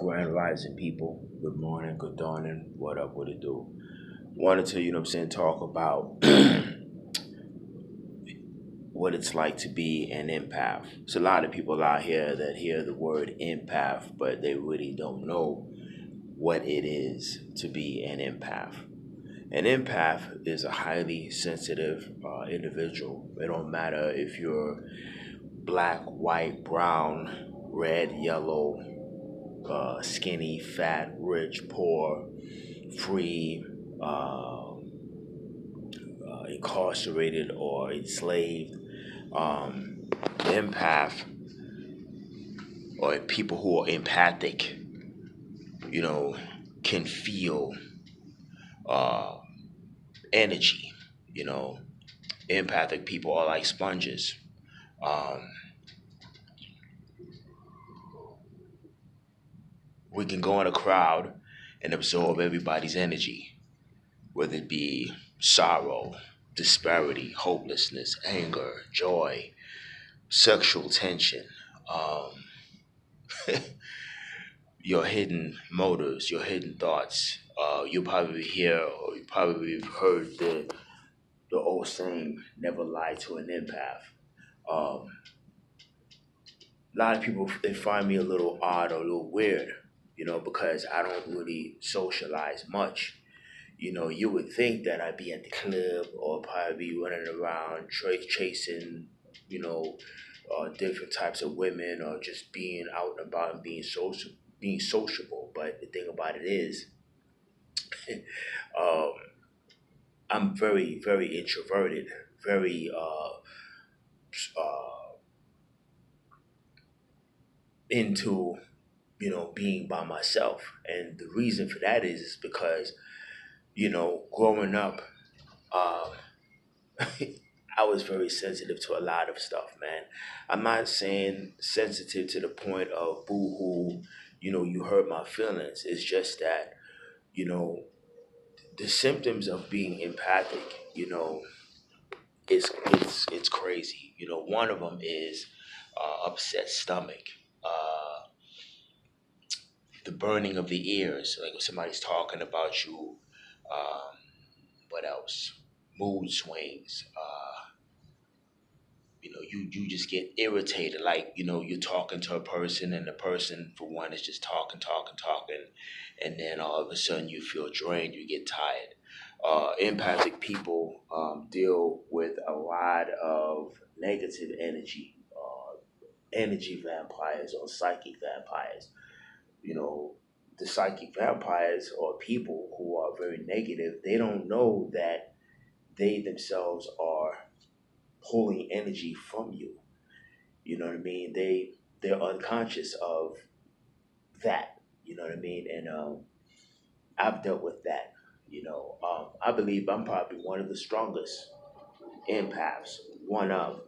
Grand Rising people. Good morning, good dawning. What up, what it do? Wanted to, talk about what it's like to be an empath. There's a lot of people out here that hear the word empath, but they really don't know what it is to be an empath. An empath is a highly sensitive individual. It don't matter if you're black, white, brown, red, yellow, skinny, fat, rich, poor, free, incarcerated, or enslaved. The empath, or people who are empathic, you know, can feel uh, energy. You know, empathic people are like sponges. Um, we can go in a crowd and absorb everybody's energy, whether it be sorrow, disparity, hopelessness, anger, joy, sexual tension, um, your hidden motives, your hidden thoughts. You probably hear or you probably heard the old saying, "Never lie to an empath." Um, a lot of people they find me a little odd or a little weird, because I don't really socialize much. You would think that I'd be at the club or probably be running around chasing, you know, different types of women or just being out and about and being sociable. But the thing about it is, um, I'm very, very introverted, very into, being by myself. And the reason for that is because, growing up, um, I was very sensitive to a lot of stuff, man. I'm not saying sensitive to the point of boo hoo, you hurt my feelings. It's just that, you know, the symptoms of being empathic, it's crazy. One of them is upset stomach, uh, the burning of the ears, like when somebody's talking about you. Um, what else? Mood swings. You just get irritated, like you're talking to a person and the person for one is just talking, talking, talking, and then all of a sudden you feel drained, you get tired. Empathic people deal with a lot of negative energy, energy vampires or psychic vampires. you know the psychic vampires or people who are very negative, they don't know that they themselves are pulling energy from you. You know what I mean? They're unconscious of that. You know what I mean? And I've dealt with that. I believe I'm probably one of the strongest empaths. One of,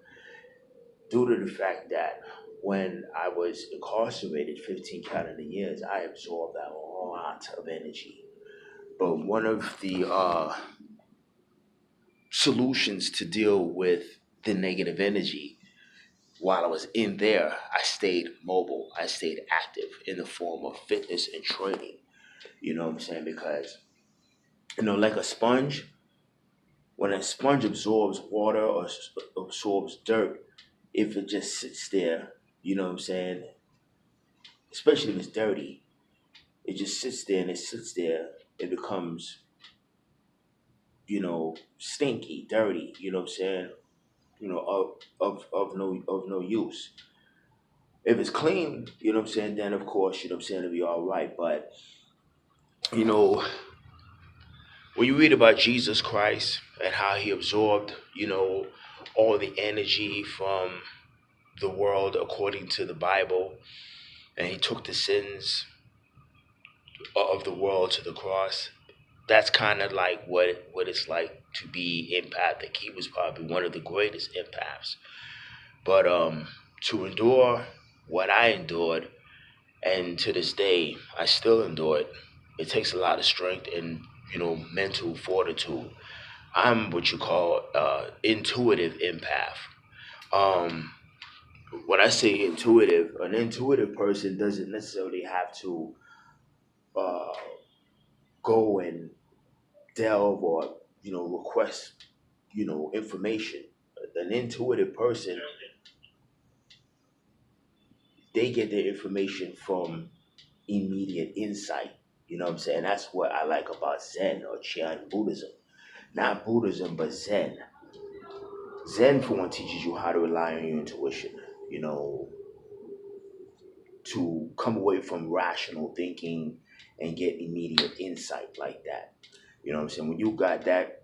due to the fact that when I was incarcerated 15 calendar years, I absorbed a lot of energy. But one of the solutions to deal with the negative energy while I was in there, I stayed mobile. I stayed active in the form of fitness and training. You know what I'm saying? Because, like a sponge, when a sponge absorbs water or absorbs dirt, if it just sits there, you know what I'm saying? Especially if it's dirty, it just sits there and it sits there. It becomes, stinky, dirty, you know what I'm saying? Of no use. If it's clean, you know what I'm saying, then of course, you know what I'm saying, it'll be all right. But, you know, when you read about Jesus Christ and how he absorbed, all the energy from the world according to the Bible, and he took the sins of the world to the cross, that's kind of like what it's like to be empathic. He was probably one of the greatest empaths. But to endure what I endured, and to this day I still endure it. It takes a lot of strength and mental fortitude. I'm what you call intuitive empath. Um, when I say intuitive, an intuitive person doesn't necessarily have to. uh, go and delve or request information. An intuitive person, they get their information from immediate insight. You know what I'm saying? That's what I like about Zen or Chan Buddhism. Not Buddhism, but Zen. Zen, for one, teaches you how to rely on your intuition, you know, to come away from rational thinking and get immediate insight like that. You know what I'm saying? When you got that,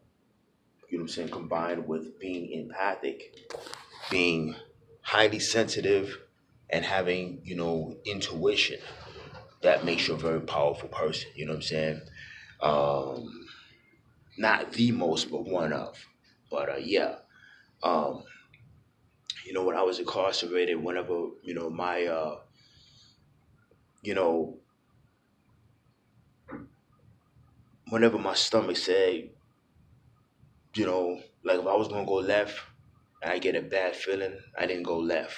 combined with being empathic, being highly sensitive, and having, intuition, that makes you a very powerful person. You know what I'm saying? Um, Not the most, but one of. But yeah. Um, when I was incarcerated, whenever, you know, whenever my stomach said, like if I was gonna go left and I get a bad feeling, I didn't go left.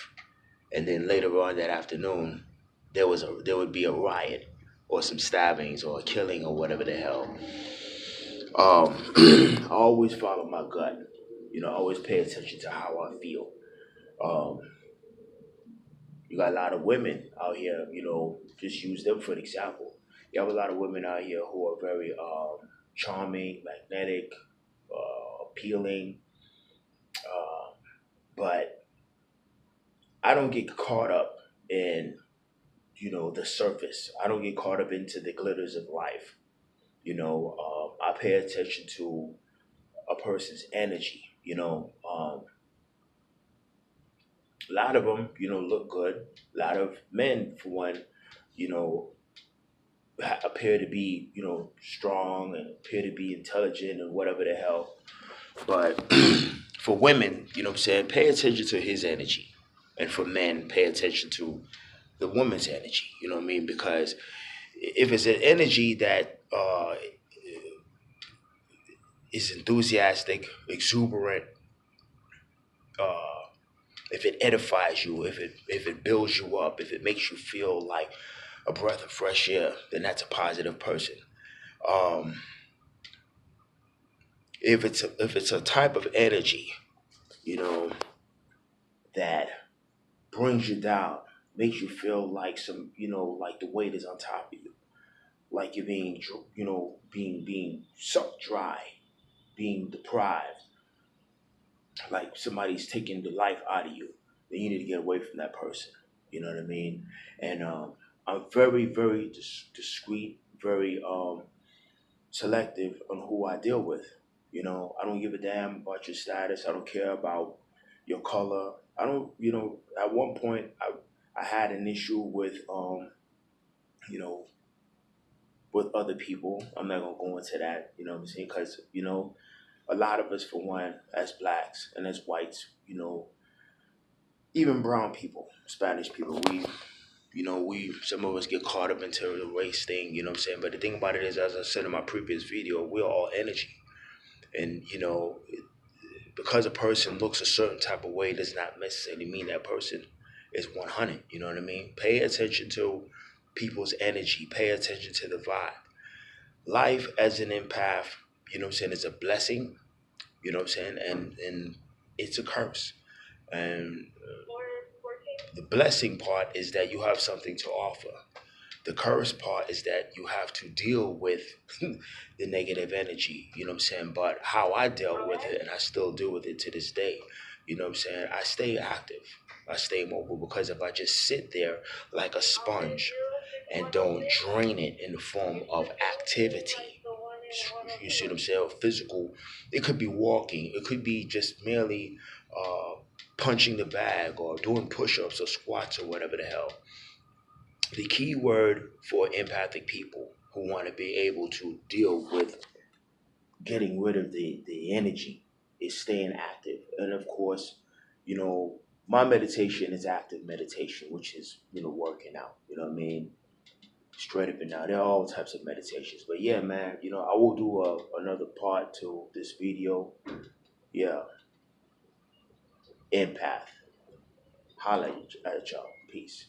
And then later on that afternoon, there would be a riot or some stabbings or a killing or whatever the hell. I always follow my gut. I always pay attention to how I feel. Um, you got a lot of women out here, just use them for an example. You have a lot of women out here who are very charming, magnetic, appealing, uh, but I don't get caught up in, the surface. I don't get caught up into the glitters of life. I pay attention to a person's energy. A lot of them, look good. A lot of men, for one, you know, appear to be, strong and appear to be intelligent and whatever the hell. But for women, what I'm saying, pay attention to his energy. And for men, pay attention to the woman's energy. You know what I mean? Because if it's an energy that is enthusiastic, exuberant, uh, if it edifies you, if it builds you up, if it makes you feel like a breath of fresh air, then that's a positive person. Um, if it's a type of energy, you know, that brings you down, makes you feel like like the weight is on top of you, like you're being, being sucked dry, being deprived, like somebody's taking the life out of you, then you need to get away from that person. You know what I mean? And I'm very, very discreet, very selective on who I deal with. I don't give a damn about your status. I don't care about your color. I don't, at one point I had an issue with, you know, with other people. I'm not gonna go into that, you know what I'm saying? Because, a lot of us, for one, as blacks and as whites, even brown people, Spanish people, we some of us get caught up into the race thing, you know what I'm saying? But the thing about it is, as I said in my previous video, we're all energy. And, because a person looks a certain type of way does not necessarily mean that person is 100. You know what I mean? Pay attention to people's energy. Pay attention to the vibe. Life as an empath, what I'm saying, is a blessing. You know what I'm saying? And it's a curse. And the blessing part is that you have something to offer. The curse part is that you have to deal with the negative energy, you know what I'm saying? But how I dealt with it, and I still deal with it to this day, you know what I'm saying? I stay active, I stay mobile, because if I just sit there like a sponge and don't drain it in the form of activity, you see what I'm saying? Physical, it could be walking, it could be just merely punching the bag or doing push ups or squats or whatever the hell. The key word for empathic people who want to be able to deal with getting rid of the energy is staying active. And of course, you know, my meditation is active meditation, which is, working out. You know what I mean? Straight up and down. There are all types of meditations. But yeah, man, I will do another part to this video. Yeah, empath. Holla at y'all. Peace.